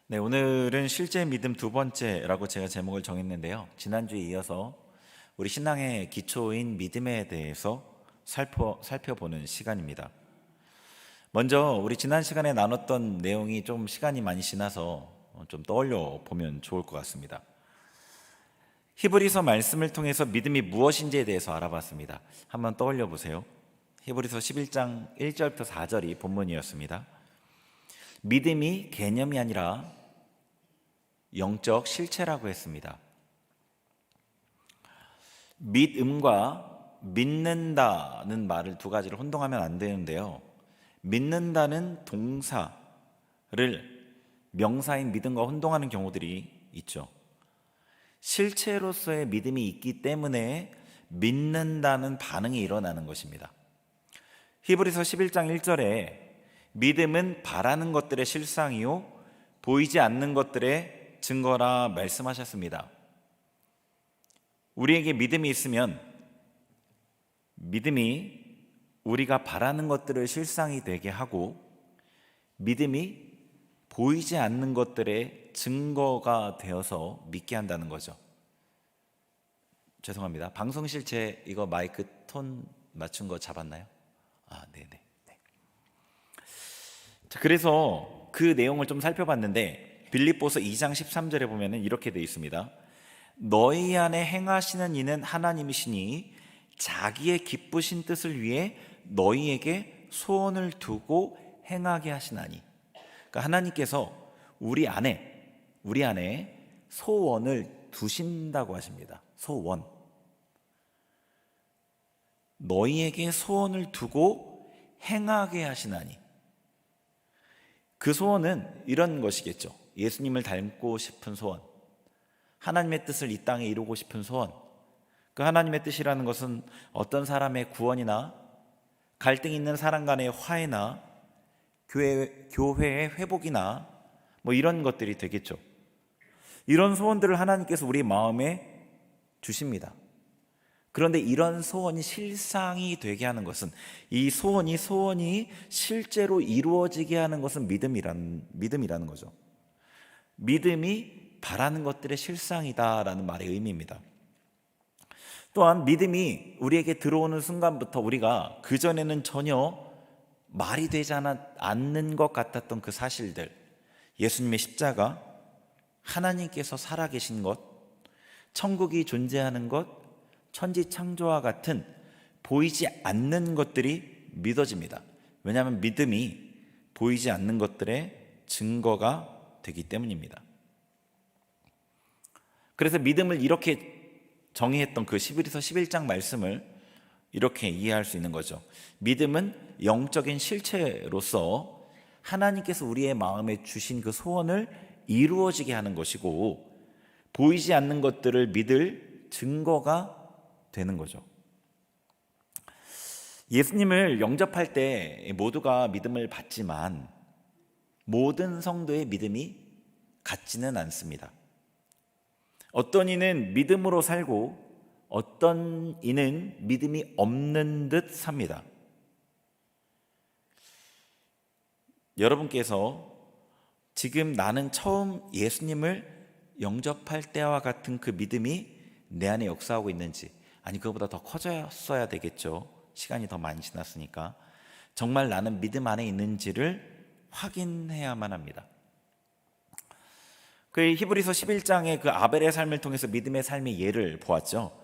네, 오늘은 실제 믿음 두 번째라고 제가 제목을 정했는데요. 지난주에 이어서 우리 신앙의 기초인 믿음에 대해서 살펴보는 시간입니다. 먼저 우리 지난 시간에 나눴던 내용이 좀 시간이 많이 지나서 좀 떠올려 보면 좋을 것 같습니다. 히브리서 말씀을 통해서 믿음이 무엇인지에 대해서 알아봤습니다. 한번 떠올려 보세요. 히브리서 11장 1절부터 4절이 본문이었습니다. 믿음이 개념이 아니라 영적 실체라고 했습니다. 믿음과 믿는다는 말을 두 가지를 혼동하면 안 되는데요. 믿는다는 동사를 명사인 믿음과 혼동하는 경우들이 있죠. 실체로서의 믿음이 있기 때문에 믿는다는 반응이 일어나는 것입니다. 히브리서 11장 1절에 믿음은 바라는 것들의 실상이요 보이지 않는 것들의 증거라 말씀하셨습니다. 우리에게 믿음이 있으면 믿음이 우리가 바라는 것들을 실상이 되게 하고 믿음이 보이지 않는 것들의 증거가 되어서 믿게 한다는 거죠. 죄송합니다. 방송 실체 이거 마이크 톤 맞춘 거 잡았나요? 네네. 자, 그래서 그 내용을 좀 살펴봤는데 빌립보서 2장 13절에 보면은 이렇게 되어 있습니다. 너희 안에 행하시는 이는 하나님이시니 자기의 기쁘신 뜻을 위해 너희에게 소원을 두고 행하게 하시나니. 그러니까 하나님께서 우리 안에 소원을 두신다고 하십니다. 소원. 너희에게 소원을 두고 행하게 하시나니. 그 소원은 이런 것이겠죠. 예수님을 닮고 싶은 소원, 하나님의 뜻을 이 땅에 이루고 싶은 소원. 그 하나님의 뜻이라는 것은 어떤 사람의 구원이나 갈등 있는 사람 간의 화해나 교회의 회복이나 이런 것들이 되겠죠. 이런 소원들을 하나님께서 우리 마음에 주십니다. 그런데 이런 소원이 실상이 되게 하는 것은, 이 소원이 실제로 이루어지게 하는 것은 믿음이라는 거죠. 믿음이 바라는 것들의 실상이다라는 말의 의미입니다. 또한 믿음이 우리에게 들어오는 순간부터 우리가 그전에는 전혀 말이 되지 않는 것 같았던 그 사실들, 예수님의 십자가, 하나님께서 살아계신 것, 천국이 존재하는 것, 천지창조와 같은 보이지 않는 것들이 믿어집니다. 왜냐하면 믿음이 보이지 않는 것들의 증거가 되기 때문입니다. 그래서 믿음을 이렇게 정의했던 그 히브리서 11장 말씀을 이렇게 이해할 수 있는 거죠. 믿음은 영적인 실체로서 하나님께서 우리의 마음에 주신 그 소원을 이루어지게 하는 것이고, 보이지 않는 것들을 믿을 증거가 되는 거죠. 예수님을 영접할 때 모두가 믿음을 받지만 모든 성도의 믿음이 같지는 않습니다. 어떤 이는 믿음으로 살고 어떤 이는 믿음이 없는 듯 삽니다. 여러분께서 지금 나는 처음 예수님을 영접할 때와 같은 그 믿음이 내 안에 역사하고 있는지, 아니 그거보다 더 커졌어야 되겠죠. 시간이 더 많이 지났으니까. 정말 나는 믿음 안에 있는지를 확인해야만 합니다. 그 히브리서 11장의 그 아벨의 삶을 통해서 믿음의 삶의 예를 보았죠.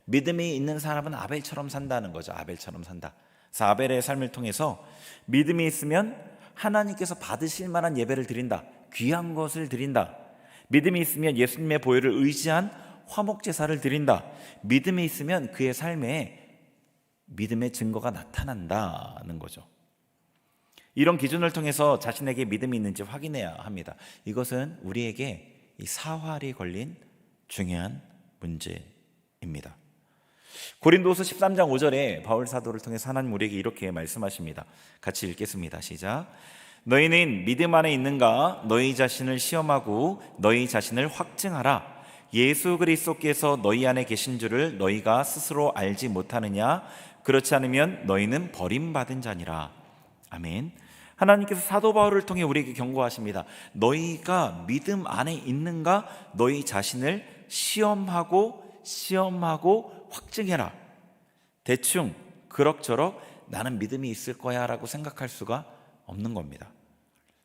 믿음이 있는 사람은 아벨처럼 산다는 거죠. 아벨처럼 산다. 그래서 아벨의 삶을 통해서 믿음이 있으면 하나님께서 받으실 만한 예배를 드린다. 귀한 것을 드린다. 믿음이 있으면 예수님의 보혈을 의지한 화목제사를 드린다. 믿음이 있으면 그의 삶에 믿음의 증거가 나타난다는 거죠. 이런 기준을 통해서 자신에게 믿음이 있는지 확인해야 합니다. 이것은 우리에게 이 사활이 걸린 중요한 문제입니다. 고린도서 13장 5절에 바울 사도를 통해서 하나님 우리에게 이렇게 말씀하십니다. 같이 읽겠습니다. 시작. 너희는 믿음 안에 있는가? 너희 자신을 시험하고 너희 자신을 확증하라. 예수 그리스도께서 너희 안에 계신 줄을 너희가 스스로 알지 못하느냐? 그렇지 않으면 너희는 버림받은 자니라. 아멘. 하나님께서 사도 바울을 통해 우리에게 경고하십니다. 너희가 믿음 안에 있는가? 너희 자신을 시험하고 확증해라. 대충 그럭저럭 나는 믿음이 있을 거야 라고 생각할 수가 없는 겁니다.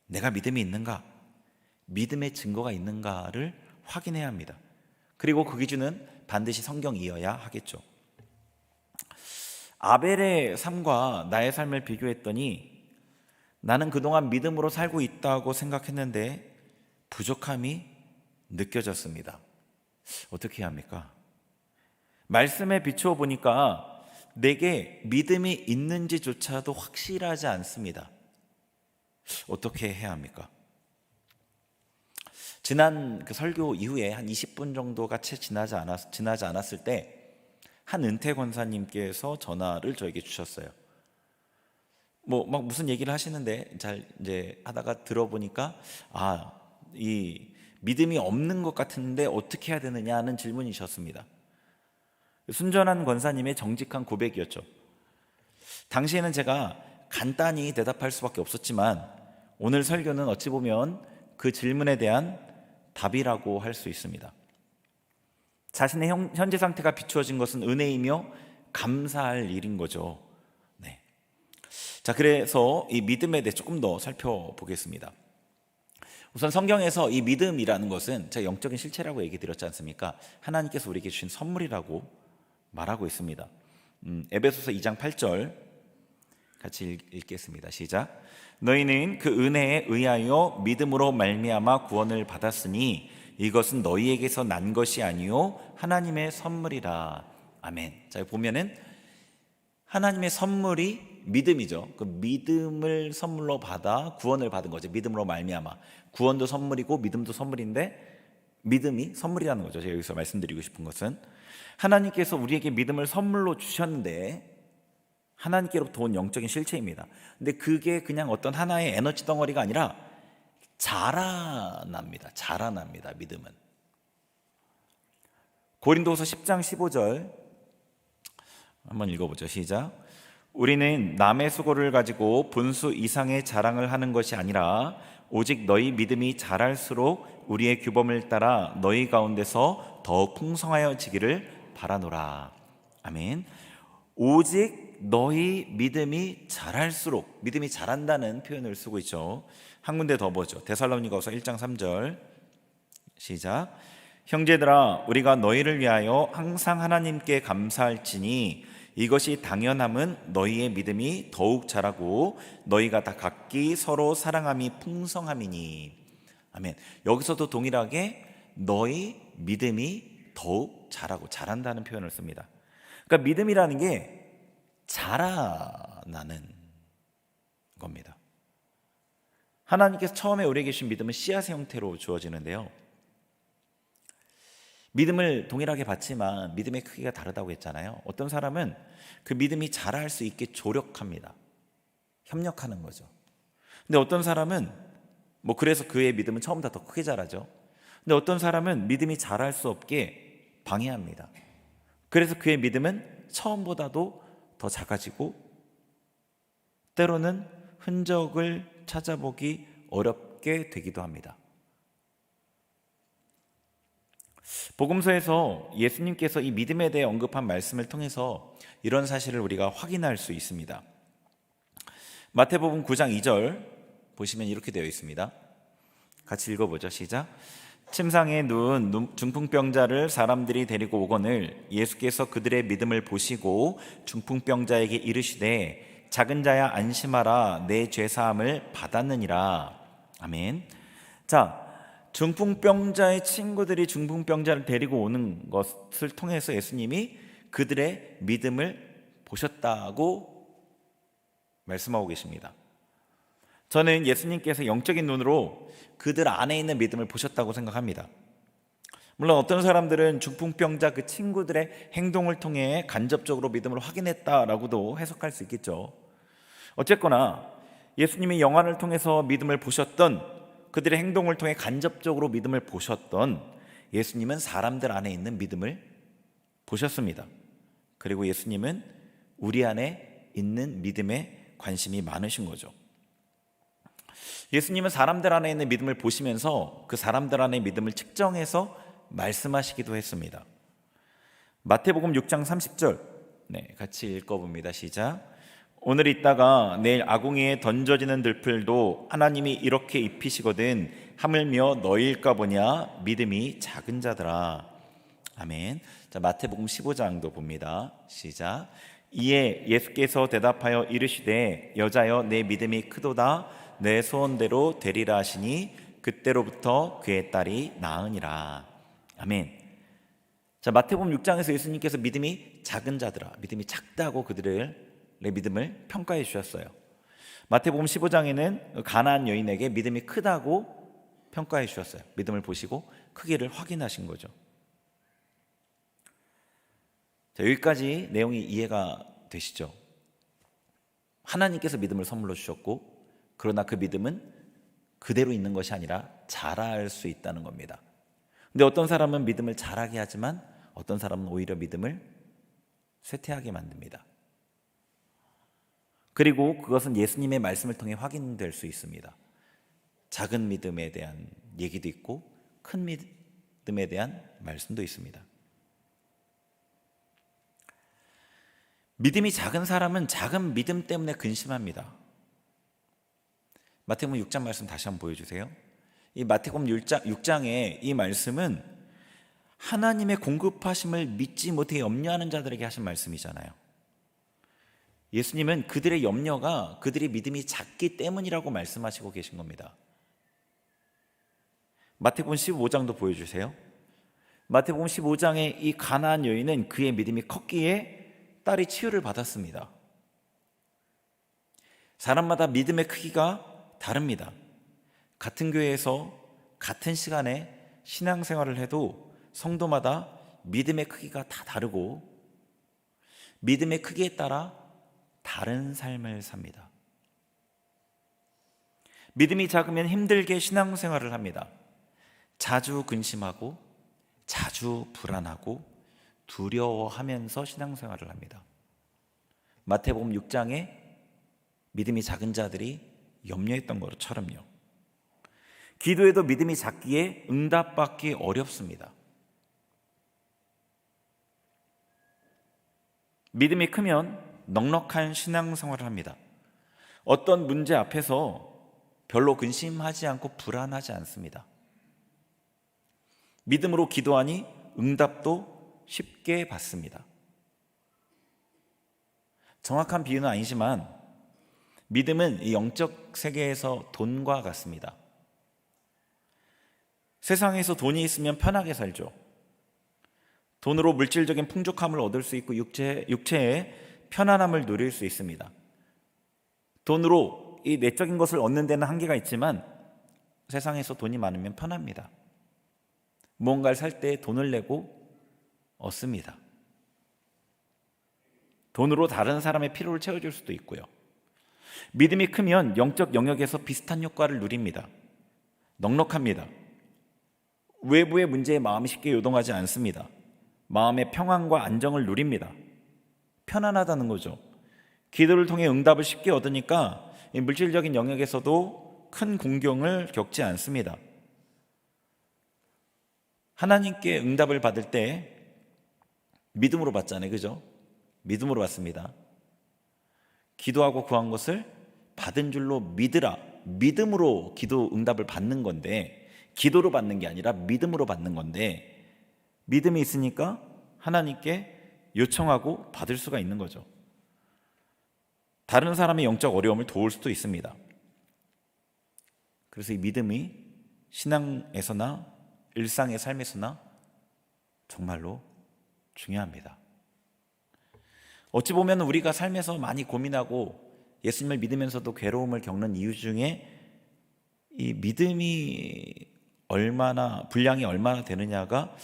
내가 믿음이 있는가? 믿음의 증거가 있는가를 확인해야 합니다. 그리고 그 기준은 반드시 성경이어야 하겠죠. 아벨의 삶과 나의 삶을 비교했더니 나는 그동안 믿음으로 살고 있다고 생각했는데 부족함이 느껴졌습니다. 어떻게 해야 합니까? 말씀에 비추어 보니까 내게 믿음이 있는지조차도 확실하지 않습니다. 어떻게 해야 합니까? 지난 그 설교 이후에 한 20분 정도가 채 지나지 않았을 때 한 은퇴 권사님께서 전화를 저에게 주셨어요. 막 무슨 얘기를 하시는데 잘 이제 하다가 들어보니까 이 믿음이 없는 것 같은데 어떻게 해야 되느냐는 질문이셨습니다. 순전한 권사님의 정직한 고백이었죠. 당시에는 제가 간단히 대답할 수밖에 없었지만 오늘 설교는 어찌 보면 그 질문에 대한 답이라고 할 수 있습니다. 자신의 현재 상태가 비추어진 것은 은혜이며 감사할 일인 거죠. 네. 자, 그래서 이 믿음에 대해 조금 더 살펴보겠습니다. 우선 성경에서 이 믿음이라는 것은 제가 영적인 실체라고 얘기 드렸지 않습니까? 하나님께서 우리에게 주신 선물이라고 말하고 있습니다. 에베소서 2장 8절 같이 읽겠습니다. 시작. 너희는 그 은혜에 의하여 믿음으로 말미암아 구원을 받았으니 이것은 너희에게서 난 것이 아니요 하나님의 선물이라. 아멘. 자, 보면은 하나님의 선물이 믿음이죠. 그 믿음을 선물로 받아 구원을 받은 거죠. 믿음으로 말미암아. 구원도 선물이고 믿음도 선물인데 믿음이 선물이라는 거죠. 제가 여기서 말씀드리고 싶은 것은 하나님께서 우리에게 믿음을 선물로 주셨는데 하나님께로부터 온 영적인 실체입니다. 근데 그게 그냥 어떤 하나의 에너지 덩어리가 아니라 자라납니다. 믿음은. 고린도후서 10장 15절 한번 읽어보죠. 시작. 우리는 남의 수고를 가지고 분수 이상의 자랑을 하는 것이 아니라 오직 너희 믿음이 자랄수록 우리의 규범을 따라 너희 가운데서 더욱 풍성하여지기를 바라노라. 아멘. 오직 너희 믿음이 자랄수록, 믿음이 자란다는 표현을 쓰고 있죠. 한 군데 더 보죠. 데살로니가서 1장 3절 시작. 형제들아 우리가 너희를 위하여 항상 하나님께 감사할지니 이것이 당연함은 너희의 믿음이 더욱 자라고 너희가 다 각기 서로 사랑함이 풍성함이니. 아멘. 여기서도 동일하게 너희 믿음이 더욱 자란다는 표현을 씁니다. 그러니까 믿음이라는 게 자라나는 겁니다. 하나님께서 처음에 우리에게 주신 믿음은 씨앗의 형태로 주어지는데요, 믿음을 동일하게 받지만 믿음의 크기가 다르다고 했잖아요. 어떤 사람은 그 믿음이 자랄 수 있게 조력합니다. 협력하는 거죠. 근데 어떤 사람은 그래서 그의 믿음은 처음보다 더 크게 자라죠. 근데 어떤 사람은 믿음이 자랄 수 없게 방해합니다. 그래서 그의 믿음은 처음보다도 더 작아지고 때로는 흔적을 찾아보기 어렵게 되기도 합니다. 복음서에서 예수님께서 이 믿음에 대해 언급한 말씀을 통해서 이런 사실을 우리가 확인할 수 있습니다. 마태복음 9장 2절 보시면 이렇게 되어 있습니다. 같이 읽어보죠. 시작. 침상에 누운 중풍병자를 사람들이 데리고 오거늘 예수께서 그들의 믿음을 보시고 중풍병자에게 이르시되 작은 자야 안심하라 내 죄사함을 받았느니라. 아멘. 자, 중풍병자의 친구들이 중풍병자를 데리고 오는 것을 통해서 예수님이 그들의 믿음을 보셨다고 말씀하고 계십니다. 저는 예수님께서 영적인 눈으로 그들 안에 있는 믿음을 보셨다고 생각합니다. 물론 어떤 사람들은 중풍병자 그 친구들의 행동을 통해 간접적으로 믿음을 확인했다라고도 해석할 수 있겠죠. 어쨌거나 예수님이 영안을 통해서 믿음을 보셨던, 그들의 행동을 통해 간접적으로 믿음을 보셨던 예수님은 사람들 안에 있는 믿음을 보셨습니다. 그리고 예수님은 우리 안에 있는 믿음에 관심이 많으신 거죠. 예수님은 사람들 안에 있는 믿음을 보시면서 그 사람들 안의 믿음을 측정해서 말씀하시기도 했습니다. 마태복음 6장 30절 같이 읽어봅니다. 시작. 오늘 있다가 내일 아궁이에 던져지는 들풀도 하나님이 이렇게 입히시거든 하물며 너희일까 보냐 믿음이 작은 자들아. 아멘. 자, 마태복음 15장도 봅니다. 시작. 이에 예수께서 대답하여 이르시되 여자여 내 믿음이 크도다 내 소원대로 되리라 하시니 그때로부터 그의 딸이 나으니라. 아멘. 자, 마태복음 6장에서 예수님께서 믿음이 작은 자들아, 믿음이 작다고 그들의 믿음을 평가해 주셨어요. 마태복음 15장에는 가나안 여인에게 믿음이 크다고 평가해 주셨어요. 믿음을 보시고 크기를 확인하신 거죠. 자, 여기까지 내용이 이해가 되시죠? 하나님께서 믿음을 선물로 주셨고, 그러나 그 믿음은 그대로 있는 것이 아니라 자랄 수 있다는 겁니다. 근데 어떤 사람은 믿음을 자라게 하지만 어떤 사람은 오히려 믿음을 쇠퇴하게 만듭니다. 그리고 그것은 예수님의 말씀을 통해 확인될 수 있습니다. 작은 믿음에 대한 얘기도 있고 큰 믿음에 대한 말씀도 있습니다. 믿음이 작은 사람은 작은 믿음 때문에 근심합니다. 마태복음 6장 말씀 다시 한번 보여주세요. 이 마태복음 6장의 이 말씀은 하나님의 공급하심을 믿지 못해 염려하는 자들에게 하신 말씀이잖아요. 예수님은 그들의 염려가 그들의 믿음이 작기 때문이라고 말씀하시고 계신 겁니다. 마태복음 15장도 보여주세요. 마태복음 15장의 이 가나안 여인은 그의 믿음이 컸기에 딸이 치유를 받았습니다. 사람마다 믿음의 크기가 다릅니다. 같은 교회에서 같은 시간에 신앙생활을 해도 성도마다 믿음의 크기가 다 다르고 믿음의 크기에 따라 다른 삶을 삽니다. 믿음이 작으면 힘들게 신앙생활을 합니다. 자주 근심하고 자주 불안하고 두려워하면서 신앙생활을 합니다. 마태복음 6장에 믿음이 작은 자들이 염려했던 것처럼요. 기도에도 믿음이 작기에 응답받기 어렵습니다. 믿음이 크면 넉넉한 신앙생활을 합니다. 어떤 문제 앞에서 별로 근심하지 않고 불안하지 않습니다. 믿음으로 기도하니 응답도 쉽게 받습니다. 정확한 비유는 아니지만 믿음은 이 영적 세계에서 돈과 같습니다. 세상에서 돈이 있으면 편하게 살죠. 돈으로 물질적인 풍족함을 얻을 수 있고 육체의 편안함을 누릴 수 있습니다. 돈으로 이 내적인 것을 얻는 데는 한계가 있지만 세상에서 돈이 많으면 편합니다. 무언가를 살 때 돈을 내고 얻습니다. 돈으로 다른 사람의 필요를 채워줄 수도 있고요. 믿음이 크면 영적 영역에서 비슷한 효과를 누립니다. 넉넉합니다. 외부의 문제에 마음이 쉽게 요동하지 않습니다. 마음의 평안과 안정을 누립니다. 편안하다는 거죠. 기도를 통해 응답을 쉽게 얻으니까 물질적인 영역에서도 큰 공경을 겪지 않습니다. 하나님께 응답을 받을 때 믿음으로 받잖아요. 그죠? 믿음으로 받습니다. 기도하고 구한 것을 받은 줄로 믿으라. 믿음으로 기도 응답을 받는 건데, 기도로 받는 게 아니라 믿음으로 받는 건데, 믿음이 있으니까 하나님께 요청하고 받을 수가 있는 거죠. 다른 사람의 영적 어려움을 도울 수도 있습니다. 그래서 이 믿음이 신앙에서나 일상의 삶에서나 정말로 중요합니다. 어찌 보면 우리가 삶에서 많이 고민하고 예수님을 믿으면서도 괴로움을 겪는 이유 중에 이 믿음이 분량이 얼마나 되느냐가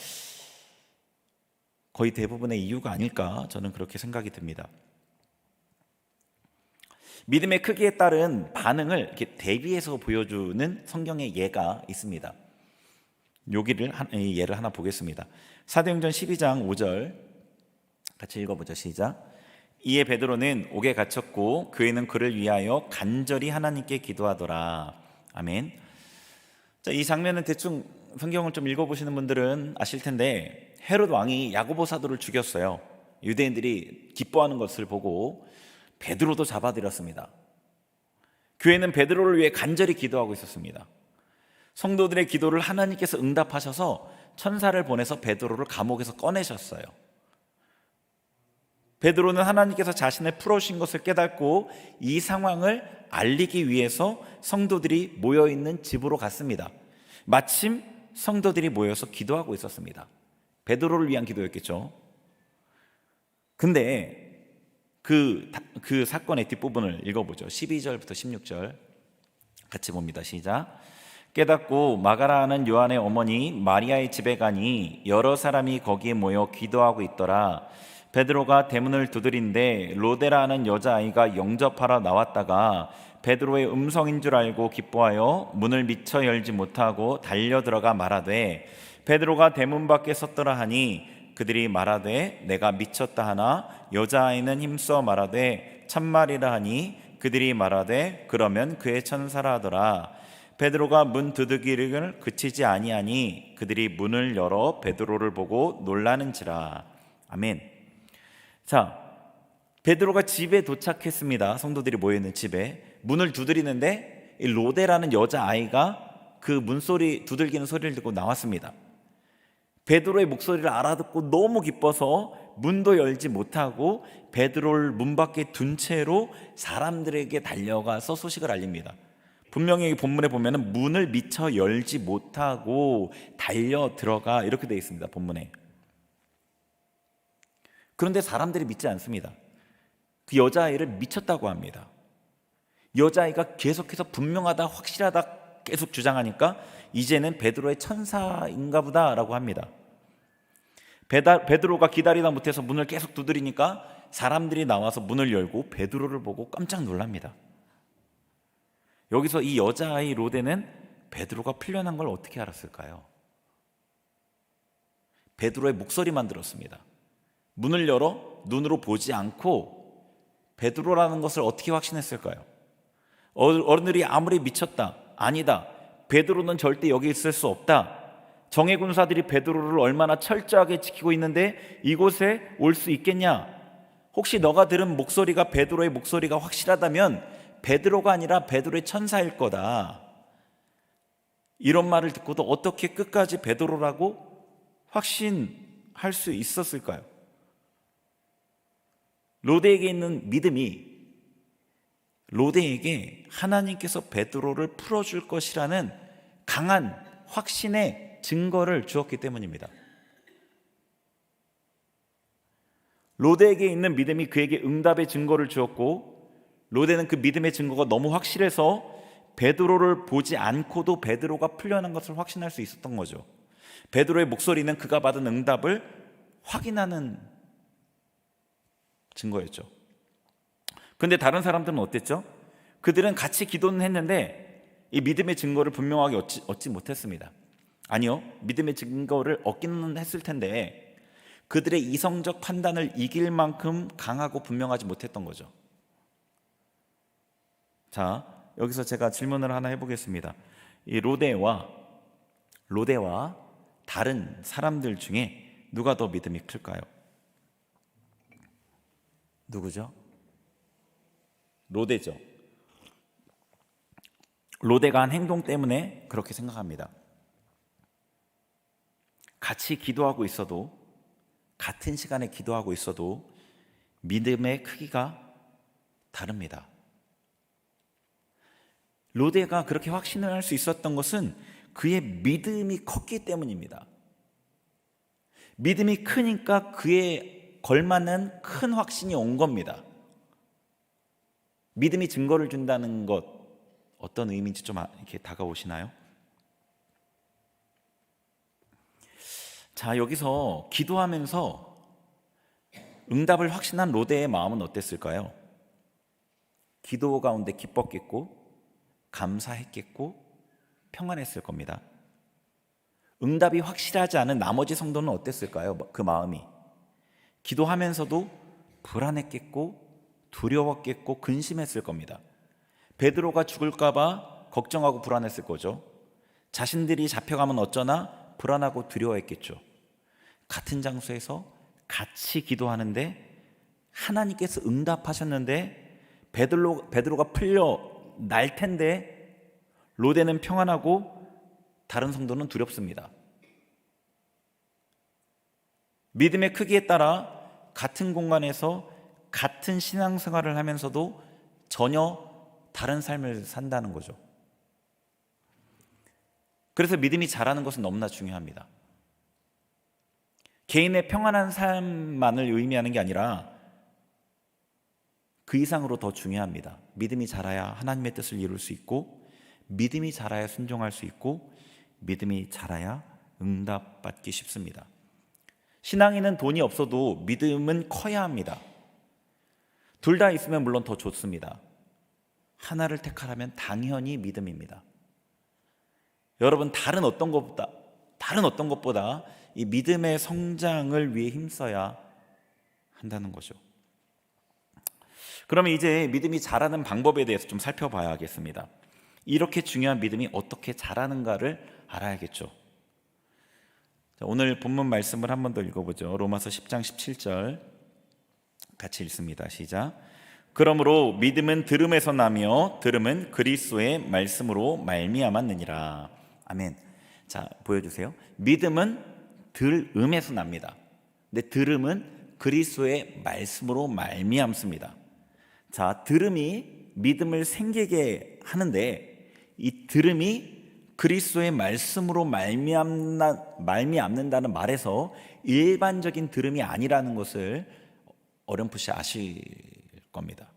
거의 대부분의 이유가 아닐까, 저는 그렇게 생각이 듭니다. 믿음의 크기에 따른 반응을 이렇게 대비해서 보여주는 성경의 예가 있습니다. 이 예를 하나 보겠습니다. 사도행전 12장 5절 같이 읽어보죠. 시작. 이에 베드로는 옥에 갇혔고 교회는 그를 위하여 간절히 하나님께 기도하더라. 아멘. 자, 이 장면은 대충 성경을 좀 읽어보시는 분들은 아실 텐데 헤롯 왕이 야고보 사도를 죽였어요. 유대인들이 기뻐하는 것을 보고 베드로도 잡아들였습니다. 교회는 베드로를 위해 간절히 기도하고 있었습니다. 성도들의 기도를 하나님께서 응답하셔서 천사를 보내서 베드로를 감옥에서 꺼내셨어요. 베드로는 하나님께서 자신을 풀어주신 것을 깨닫고 이 상황을 알리기 위해서 성도들이 모여있는 집으로 갔습니다. 마침 성도들이 모여서 기도하고 있었습니다. 베드로를 위한 기도였겠죠. 근데 그 사건의 뒷부분을 읽어보죠. 12절부터 16절 같이 봅니다. 시작. 깨닫고 마가라는 요한의 어머니 마리아의 집에 가니 여러 사람이 거기에 모여 기도하고 있더라. 베드로가 대문을 두드린데 로데라는 여자아이가 영접하러 나왔다가 베드로의 음성인 줄 알고 기뻐하여 문을 미처 열지 못하고 달려들어가 말하되 베드로가 대문 밖에 섰더라 하니 그들이 말하되 내가 미쳤다 하나 여자아이는 힘써 말하되 참말이라 하니 그들이 말하되 그러면 그의 천사라 하더라. 베드로가 문 두드기를 그치지 아니하니 그들이 문을 열어 베드로를 보고 놀라는지라. 아멘. 자, 베드로가 집에 도착했습니다. 성도들이 모여있는 집에 문을 두드리는데 이 로데라는 여자아이가 그 문소리 두들기는 소리를 듣고 나왔습니다. 베드로의 목소리를 알아듣고 너무 기뻐서 문도 열지 못하고 베드로를 문 밖에 둔 채로 사람들에게 달려가서 소식을 알립니다. 분명히 본문에 보면 문을 미처 열지 못하고 달려 들어가 이렇게 되어 있습니다. 본문에. 그런데 사람들이 믿지 않습니다. 그 여자아이를 미쳤다고 합니다. 여자아이가 계속해서 분명하다 확실하다 계속 주장하니까 이제는 베드로의 천사인가 보다라고 합니다. 베드로가 기다리다 못해서 문을 계속 두드리니까 사람들이 나와서 문을 열고 베드로를 보고 깜짝 놀랍니다. 여기서 이 여자아이 로데는 베드로가 풀려난 걸 어떻게 알았을까요? 베드로의 목소리만 들었습니다. 문을 열어 눈으로 보지 않고 베드로라는 것을 어떻게 확신했을까요? 어른들이 아무리 미쳤다, 아니다, 베드로는 절대 여기 있을 수 없다, 정예 군사들이 베드로를 얼마나 철저하게 지키고 있는데 이곳에 올 수 있겠냐, 혹시 너가 들은 목소리가 베드로의 목소리가 확실하다면 베드로가 아니라 베드로의 천사일 거다, 이런 말을 듣고도 어떻게 끝까지 베드로라고 확신할 수 있었을까요? 로데에게 있는 믿음이 로데에게 하나님께서 베드로를 풀어줄 것이라는 강한 확신의 증거를 주었기 때문입니다. 로데에게 있는 믿음이 그에게 응답의 증거를 주었고, 로데는 그 믿음의 증거가 너무 확실해서 베드로를 보지 않고도 베드로가 풀려난 것을 확신할 수 있었던 거죠. 베드로의 목소리는 그가 받은 응답을 확인하는 증거였죠. 근데 다른 사람들은 어땠죠? 그들은 같이 기도는 했는데 이 믿음의 증거를 분명하게 얻지 못했습니다. 아니요, 믿음의 증거를 얻기는 했을 텐데 그들의 이성적 판단을 이길 만큼 강하고 분명하지 못했던 거죠. 자, 여기서 제가 질문을 하나 해보겠습니다. 이 로데와 다른 사람들 중에 누가 더 믿음이 클까요? 누구죠? 로데죠. 로데가 한 행동 때문에 그렇게 생각합니다. 같이 기도하고 있어도, 같은 시간에 기도하고 있어도 믿음의 크기가 다릅니다. 로데가 그렇게 확신을 할 수 있었던 것은 그의 믿음이 컸기 때문입니다. 믿음이 크니까 그에 걸맞는 큰 확신이 온 겁니다. 믿음이 증거를 준다는 것, 어떤 의미인지 좀 이렇게 다가오시나요? 자, 여기서 기도하면서 응답을 확신한 로데의 마음은 어땠을까요? 기도 가운데 기뻤겠고, 감사했겠고, 평안했을 겁니다. 응답이 확실하지 않은 나머지 성도는 어땠을까요? 그 마음이 기도하면서도 불안했겠고, 두려웠겠고, 근심했을 겁니다. 베드로가 죽을까 봐 걱정하고 불안했을 거죠. 자신들이 잡혀가면 어쩌나 불안하고 두려워했겠죠. 같은 장소에서 같이 기도하는데 하나님께서 응답하셨는데 베드로가 풀려 날 텐데 로데는 평안하고 다른 성도는 두렵습니다. 믿음의 크기에 따라 같은 공간에서 같은 신앙생활을 하면서도 전혀 다른 삶을 산다는 거죠. 그래서 믿음이 자라는 것은 너무나 중요합니다. 개인의 평안한 삶만을 의미하는 게 아니라 그 이상으로 더 중요합니다. 믿음이 자라야 하나님의 뜻을 이룰 수 있고, 믿음이 자라야 순종할 수 있고, 믿음이 자라야 응답받기 쉽습니다. 신앙인은 돈이 없어도 믿음은 커야 합니다. 둘 다 있으면 물론 더 좋습니다. 하나를 택하라면 당연히 믿음입니다. 여러분, 다른 어떤 것보다 이 믿음의 성장을 위해 힘써야 한다는 거죠. 그러면 이제 믿음이 자라는 방법에 대해서 좀 살펴봐야겠습니다. 이렇게 중요한 믿음이 어떻게 자라는가를 알아야겠죠. 자, 오늘 본문 말씀을 한 번 더 읽어보죠. 로마서 10장 17절 같이 읽습니다. 시작. 그러므로 믿음은 들음에서 나며 들음은 그리스도의 말씀으로 말미암았느니라. 아멘. 자, 보여주세요. 믿음은 들음에서 납니다. 근데 들음은 그리스도의 말씀으로 말미암습니다. 자, 들음이 믿음을 생기게 하는데 이 들음이 그리스도의 말씀으로 말미암는다는 말에서 일반적인 들음이 아니라는 것을 어렴풋이 아실 겁니다.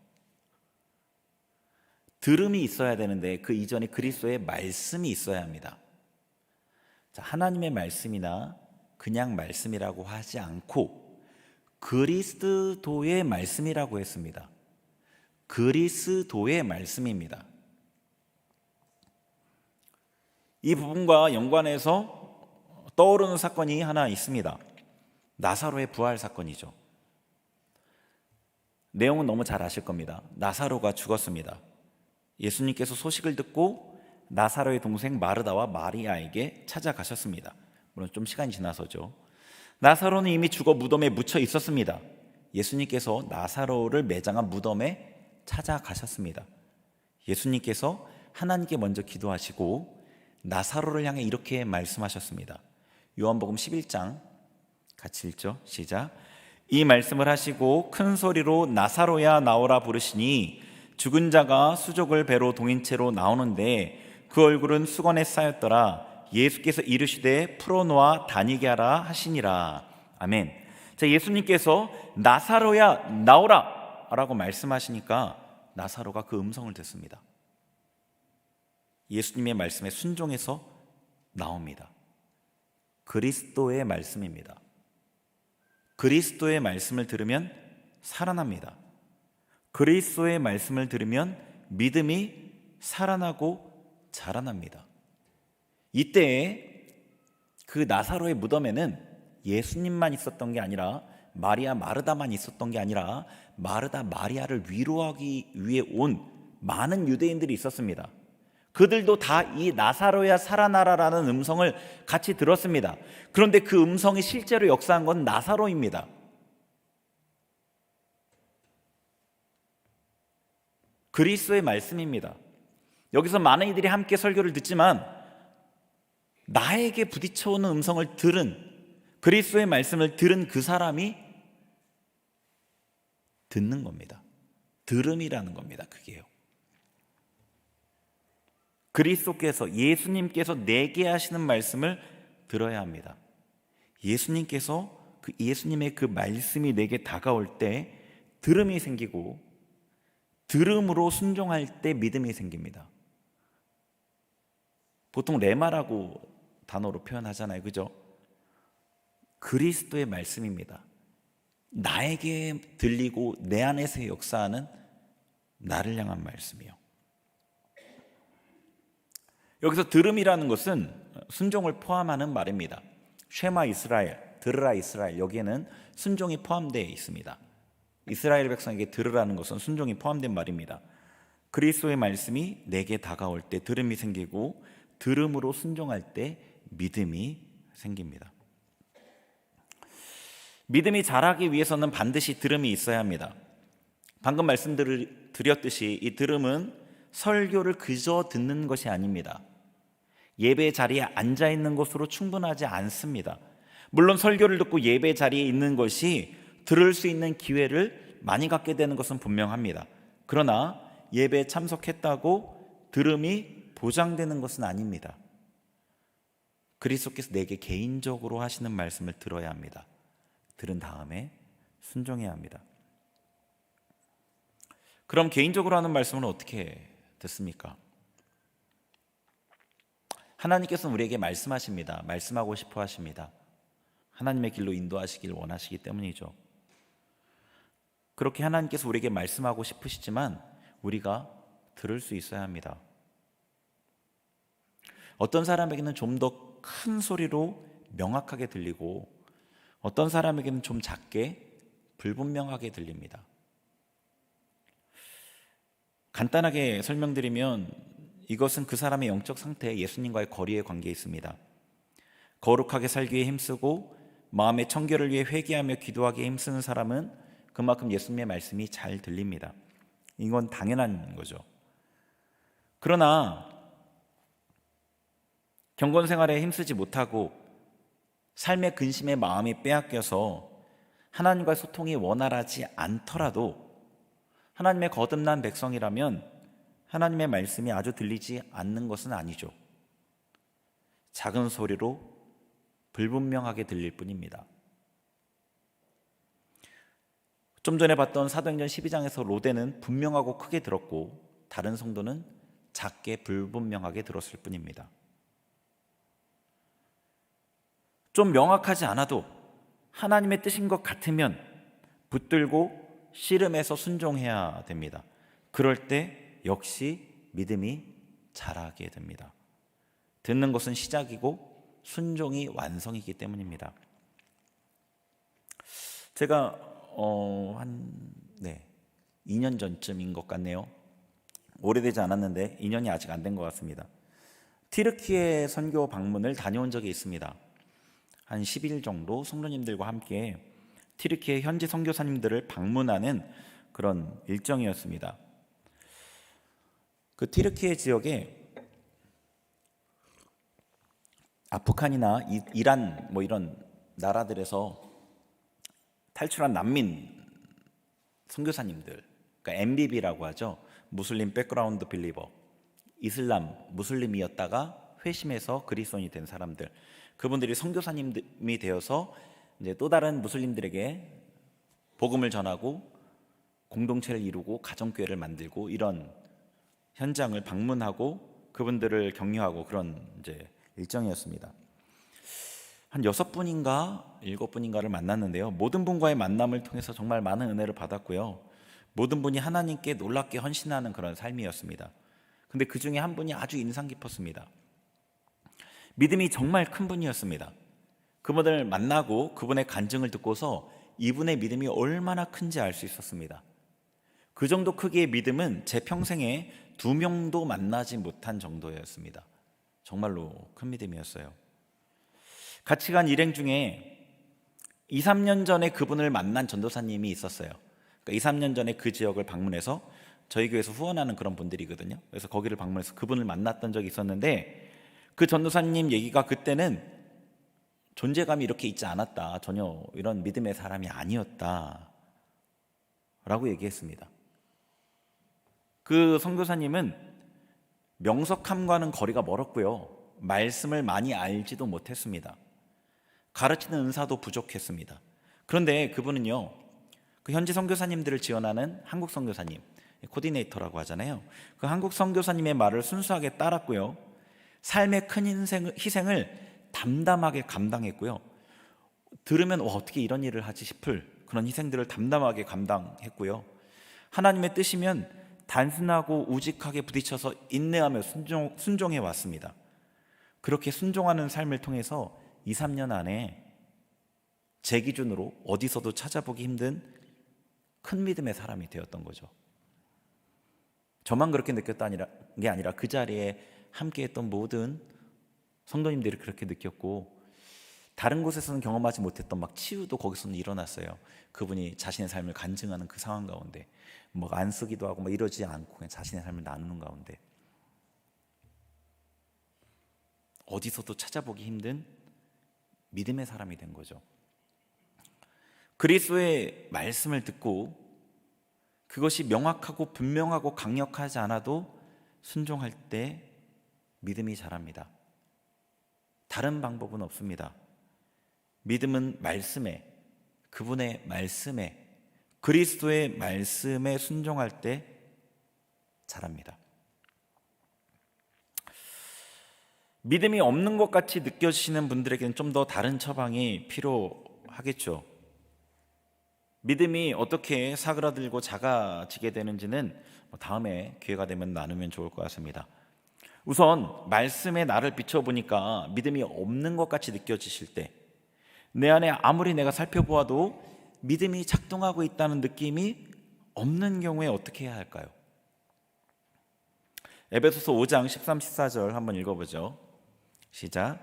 들음이 있어야 되는데 그 이전에 그리스도의 말씀이 있어야 합니다. 자, 하나님의 말씀이나 그냥 말씀이라고 하지 않고 그리스도의 말씀이라고 했습니다. 그리스도의 말씀입니다. 이 부분과 연관해서 떠오르는 사건이 하나 있습니다. 나사로의 부활 사건이죠. 내용은 너무 잘 아실 겁니다. 나사로가 죽었습니다. 예수님께서 소식을 듣고 나사로의 동생 마르다와 마리아에게 찾아가셨습니다. 물론 좀 시간이 지나서죠. 나사로는 이미 죽어 무덤에 묻혀 있었습니다. 예수님께서 나사로를 매장한 무덤에 찾아가셨습니다. 예수님께서 하나님께 먼저 기도하시고 나사로를 향해 이렇게 말씀하셨습니다. 요한복음 11장 같이 읽죠. 시작. 이 말씀을 하시고 큰 소리로 나사로야 나오라 부르시니 죽은 자가 수족을 배로 동인채로 나오는데 그 얼굴은 수건에 쌓였더라. 예수께서 이르시되 풀어놓아 다니게 하라 하시니라. 아멘. 자, 예수님께서 나사로야 나오라 라고 말씀하시니까 나사로가 그 음성을 듣습니다. 예수님의 말씀에 순종해서 나옵니다. 그리스도의 말씀입니다. 그리스도의 말씀을 들으면 살아납니다. 그리스도의 말씀을 들으면 믿음이 살아나고 자라납니다. 이때 그 나사로의 무덤에는 예수님만 있었던 게 아니라 마리아 마르다만 있었던 게 아니라 마르다 마리아를 위로하기 위해 온 많은 유대인들이 있었습니다. 그들도 다 이 나사로야 살아나라라는 음성을 같이 들었습니다. 그런데 그 음성이 실제로 역사한 건 나사로입니다. 그리스도의 말씀입니다. 여기서 많은 이들이 함께 설교를 듣지만 나에게 부딪혀오는 음성을 들은, 그리스도의 말씀을 들은 그 사람이 듣는 겁니다. 들음이라는 겁니다. 그게요. 그리스도께서, 예수님께서 내게 하시는 말씀을 들어야 합니다. 예수님께서 예수님의 그 말씀이 내게 다가올 때 들음이 생기고, 들음으로 순종할 때 믿음이 생깁니다. 보통 레마라고 단어로 표현하잖아요. 그죠? 그리스도의 말씀입니다. 나에게 들리고 내 안에서 역사하는 나를 향한 말씀이요. 여기서 들음이라는 것은 순종을 포함하는 말입니다. 쉐마 이스라엘, 들으라 이스라엘, 여기에는 순종이 포함되어 있습니다. 이스라엘 백성에게 들으라는 것은 순종이 포함된 말입니다. 그리스도의 말씀이 내게 다가올 때 들음이 생기고, 들음으로 순종할 때 믿음이 생깁니다. 믿음이 자라기 위해서는 반드시 들음이 있어야 합니다. 방금 말씀드렸듯이 이 들음은 설교를 그저 듣는 것이 아닙니다. 예배 자리에 앉아 있는 것으로 충분하지 않습니다. 물론 설교를 듣고 예배 자리에 있는 것이 들을 수 있는 기회를 많이 갖게 되는 것은 분명합니다. 그러나 예배에 참석했다고 들음이 보장되는 것은 아닙니다. 그리스도께서 내게 개인적으로 하시는 말씀을 들어야 합니다. 들은 다음에 순종해야 합니다. 그럼 개인적으로 하는 말씀은 어떻게 듣습니까? 하나님께서는 우리에게 말씀하십니다. 말씀하고 싶어 하십니다. 하나님의 길로 인도하시길 원하시기 때문이죠. 그렇게 하나님께서 우리에게 말씀하고 싶으시지만 우리가 들을 수 있어야 합니다. 어떤 사람에게는 좀 더 큰 소리로 명확하게 들리고, 어떤 사람에게는 좀 작게 불분명하게 들립니다. 간단하게 설명드리면 이것은 그 사람의 영적 상태에 예수님과의 거리의 관계에 있습니다. 거룩하게 살기 위해 힘쓰고 마음의 청결을 위해 회개하며 기도하기에 힘쓰는 사람은 그만큼 예수님의 말씀이 잘 들립니다. 이건 당연한 거죠. 그러나 경건 생활에 힘쓰지 못하고 삶의 근심에 마음이 빼앗겨서 하나님과의 소통이 원활하지 않더라도 하나님의 거듭난 백성이라면 하나님의 말씀이 아주 들리지 않는 것은 아니죠. 작은 소리로 불분명하게 들릴 뿐입니다. 좀 전에 봤던 사도행전 12장에서 로데는 분명하고 크게 들었고 다른 성도는 작게 불분명하게 들었을 뿐입니다. 좀 명확하지 않아도 하나님의 뜻인 것 같으면 붙들고 씨름해서 순종해야 됩니다. 그럴 때 역시 믿음이 자라게 됩니다. 듣는 것은 시작이고 순종이 완성이기 때문입니다. 제가 한 2년 전쯤인 것 같네요. 오래되지 않았는데 2년이 아직 안 된 것 같습니다. 튀르키예 선교 방문을 다녀온 적이 있습니다. 한 10일 정도 성도님들과 함께 튀르키예 현지 선교사님들을 방문하는 그런 일정이었습니다. 그 튀르키예 지역에 아프간이나 이란 이런 나라들에서 탈출한 난민 선교사님들, 그러니까 MBB라고 하죠. 무슬림 백그라운드 빌리버, 이슬람 무슬림이었다가 회심해서 그리스도인이 된 사람들, 그분들이 선교사님이 되어서 이제 또 다른 무슬림들에게 복음을 전하고 공동체를 이루고 가정교회를 만들고 이런 현장을 방문하고 그분들을 격려하고 그런 이제 일정이었습니다. 한 6분인가 7분인가를 만났는데요. 모든 분과의 만남을 통해서 정말 많은 은혜를 받았고요. 모든 분이 하나님께 놀랍게 헌신하는 그런 삶이었습니다. 근데 그 중에 한 분이 아주 인상 깊었습니다. 믿음이 정말 큰 분이었습니다. 그분을 만나고 그분의 간증을 듣고서 이분의 믿음이 얼마나 큰지 알 수 있었습니다. 그 정도 크기의 믿음은 제 평생에 2명도 만나지 못한 정도였습니다. 정말로 큰 믿음이었어요. 같이 간 일행 중에 2, 3년 전에 그분을 만난 전도사님이 있었어요. 그러니까 2, 3년 전에 그 지역을 방문해서 저희 교회에서 후원하는 그런 분들이거든요. 그래서 거기를 방문해서 그분을 만났던 적이 있었는데 그 전도사님 얘기가 그때는 존재감이 이렇게 있지 않았다, 전혀 이런 믿음의 사람이 아니었다 라고 얘기했습니다. 그 선교사님은 명석함과는 거리가 멀었고요, 말씀을 많이 알지도 못했습니다. 가르치는 은사도 부족했습니다. 그런데 그분은요, 그 현지 선교사님들을 지원하는 한국 선교사님, 코디네이터라고 하잖아요. 그 한국 선교사님의 말을 순수하게 따랐고요, 삶의 큰 희생을 담담하게 감당했고요, 들으면 어떻게 이런 일을 하지 싶을 그런 희생들을 담담하게 감당했고요, 하나님의 뜻이면 단순하고 우직하게 부딪혀서 인내하며 순종해 왔습니다. 그렇게 순종하는 삶을 통해서 2, 3년 안에 제 기준으로 어디서도 찾아보기 힘든 큰 믿음의 사람이 되었던 거죠. 저만 그렇게 느꼈다는 게 아니라 그 자리에 함께했던 모든 성도님들이 그렇게 느꼈고, 다른 곳에서는 경험하지 못했던 막 치유도 거기서는 일어났어요. 그분이 자신의 삶을 간증하는 그 상황 가운데 뭐 안 쓰기도 하고 막 이러지 않고 그냥 자신의 삶을 나누는 가운데, 어디서도 찾아보기 힘든 믿음의 사람이 된 거죠. 그리스도의 말씀을 듣고 그것이 명확하고 분명하고 강력하지 않아도 순종할 때 믿음이 자랍니다. 다른 방법은 없습니다. 믿음은 말씀에, 그분의 말씀에, 그리스도의 말씀에 순종할 때 자랍니다. 믿음이 없는 것 같이 느껴지시는 분들에게는 좀 더 다른 처방이 필요하겠죠. 믿음이 어떻게 사그라들고 작아지게 되는지는 다음에 기회가 되면 나누면 좋을 것 같습니다. 우선 말씀에 나를 비춰보니까 믿음이 없는 것 같이 느껴지실 때, 내 안에 아무리 내가 살펴보아도 믿음이 작동하고 있다는 느낌이 없는 경우에 어떻게 해야 할까요? 에베소서 5장 13, 14절 한번 읽어보죠. 시작.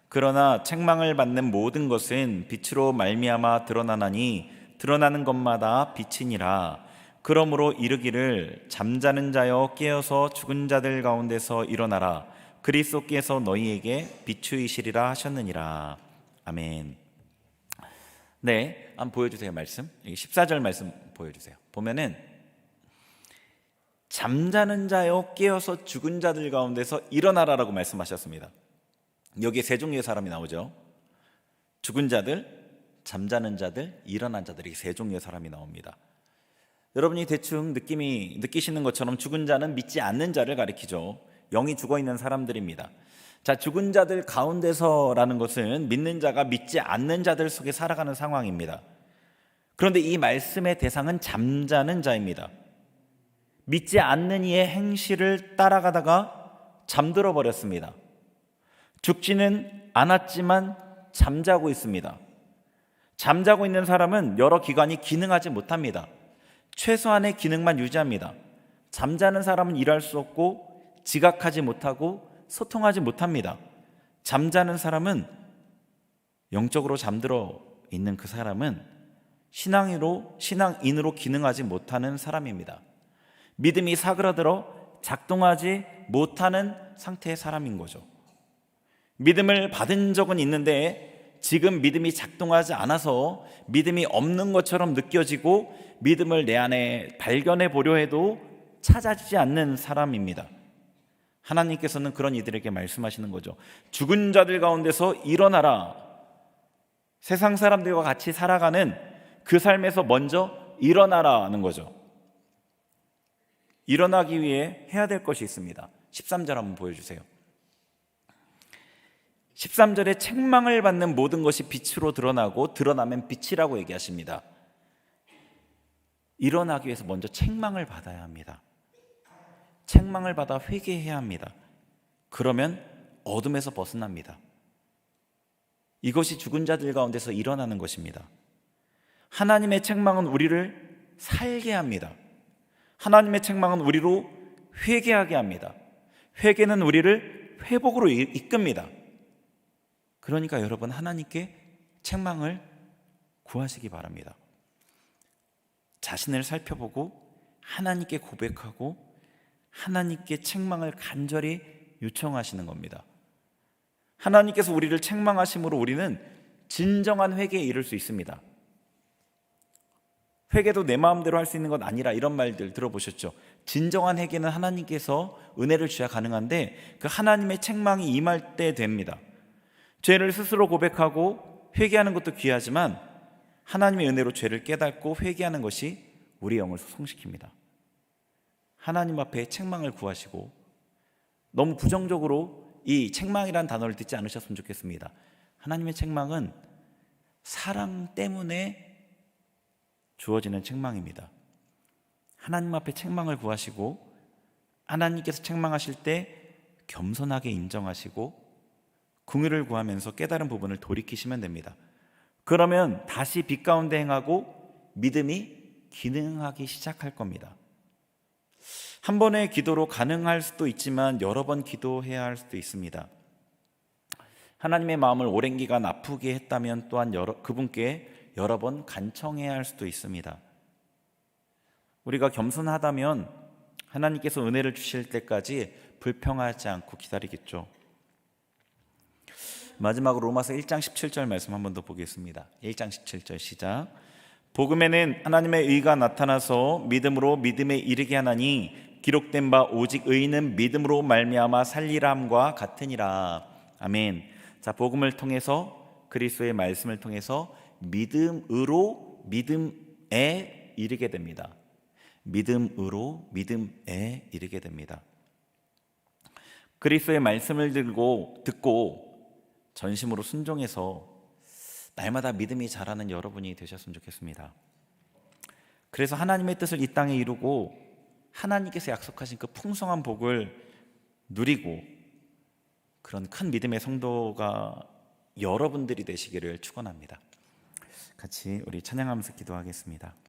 그러나 책망을 받는 모든 것은 빛으로 말미암아 드러나나니 드러나는 것마다 빛이니라. 그러므로 이르기를 잠자는 자여 깨어서 죽은 자들 가운데서 일어나라. 그리스도께서 너희에게 비추이시리라 하셨느니라. 아멘. 네, 한번 보여주세요. 말씀 14절 말씀 보여주세요. 보면은 잠자는 자여 깨어서 죽은 자들 가운데서 일어나라라고 말씀하셨습니다. 여기에 세 종류의 사람이 나오죠. 죽은 자들, 잠자는 자들, 일어난 자들, 이렇게 세 종류의 사람이 나옵니다. 여러분이 대충 느끼시는 것처럼 죽은 자는 믿지 않는 자를 가리키죠. 영이 죽어있는 사람들입니다. 자, 죽은 자들 가운데서라는 것은 믿는 자가 믿지 않는 자들 속에 살아가는 상황입니다. 그런데 이 말씀의 대상은 잠자는 자입니다. 믿지 않는 이의 행실을 따라가다가 잠들어 버렸습니다. 죽지는 않았지만 잠자고 있습니다. 잠자고 있는 사람은 여러 기관이 기능하지 못합니다. 최소한의 기능만 유지합니다. 잠자는 사람은 일할 수 없고 지각하지 못하고 소통하지 못합니다. 잠자는 사람은, 영적으로 잠들어 있는 그 사람은 신앙인으로 기능하지 못하는 사람입니다. 믿음이 사그라들어 작동하지 못하는 상태의 사람인 거죠. 믿음을 받은 적은 있는데 지금 믿음이 작동하지 않아서 믿음이 없는 것처럼 느껴지고 믿음을 내 안에 발견해 보려 해도 찾아지지 않는 사람입니다. 하나님께서는 그런 이들에게 말씀하시는 거죠. 죽은 자들 가운데서 일어나라. 세상 사람들과 같이 살아가는 그 삶에서 먼저 일어나라는 거죠. 일어나기 위해 해야 될 것이 있습니다. 13절 한번 보여주세요. 13절에 책망을 받는 모든 것이 빛으로 드러나고 드러나면 빛이라고 얘기하십니다. 일어나기 위해서 먼저 책망을 받아야 합니다. 책망을 받아 회개해야 합니다. 그러면 어둠에서 벗어납니다. 이것이 죽은 자들 가운데서 일어나는 것입니다. 하나님의 책망은 우리를 살게 합니다. 하나님의 책망은 우리로 회개하게 합니다. 회개는 우리를 회복으로 이끕니다. 그러니까 여러분, 하나님께 책망을 구하시기 바랍니다. 자신을 살펴보고 하나님께 고백하고 하나님께 책망을 간절히 요청하시는 겁니다. 하나님께서 우리를 책망하심으로 우리는 진정한 회개에 이를 수 있습니다. 회개도 내 마음대로 할 수 있는 건 아니라, 이런 말들 들어보셨죠? 진정한 회개는 하나님께서 은혜를 주셔야 가능한데 그 하나님의 책망이 임할 때 됩니다. 죄를 스스로 고백하고 회개하는 것도 귀하지만 하나님의 은혜로 죄를 깨닫고 회개하는 것이 우리 영을 소성시킵니다. 하나님 앞에 책망을 구하시고, 너무 부정적으로 이 책망이라는 단어를 듣지 않으셨으면 좋겠습니다. 하나님의 책망은 사랑 때문에 주어지는 책망입니다. 하나님 앞에 책망을 구하시고 하나님께서 책망하실 때 겸손하게 인정하시고 긍휼을 구하면서 깨달은 부분을 돌이키시면 됩니다. 그러면 다시 빛 가운데 행하고 믿음이 기능하기 시작할 겁니다. 한 번의 기도로 가능할 수도 있지만 여러 번 기도해야 할 수도 있습니다. 하나님의 마음을 오랜 기간 아프게 했다면 또한 그분께 여러 번 간청해야 할 수도 있습니다. 우리가 겸손하다면 하나님께서 은혜를 주실 때까지 불평하지 않고 기다리겠죠. 마지막으로 로마서 1장 17절 말씀 한 번 더 보겠습니다. 1장 17절 시작. 복음에는 하나님의 의가 나타나서 믿음으로 믿음에 이르게 하나니 기록된 바 오직 의인은 믿음으로 말미암아 살리람과 같으니라. 아멘. 자, 복음을 통해서 그리스도의 말씀을 통해서 믿음으로 믿음에 이르게 됩니다. 믿음으로 믿음에 이르게 됩니다. 그리스도의 말씀을 듣고 전심으로 순종해서 날마다 믿음이 자라는 여러분이 되셨으면 좋겠습니다. 그래서 하나님의 뜻을 이 땅에 이루고 하나님께서 약속하신 그 풍성한 복을 누리고 그런 큰 믿음의 성도가 여러분들이 되시기를 축원합니다. 같이 우리 찬양하면서 기도하겠습니다.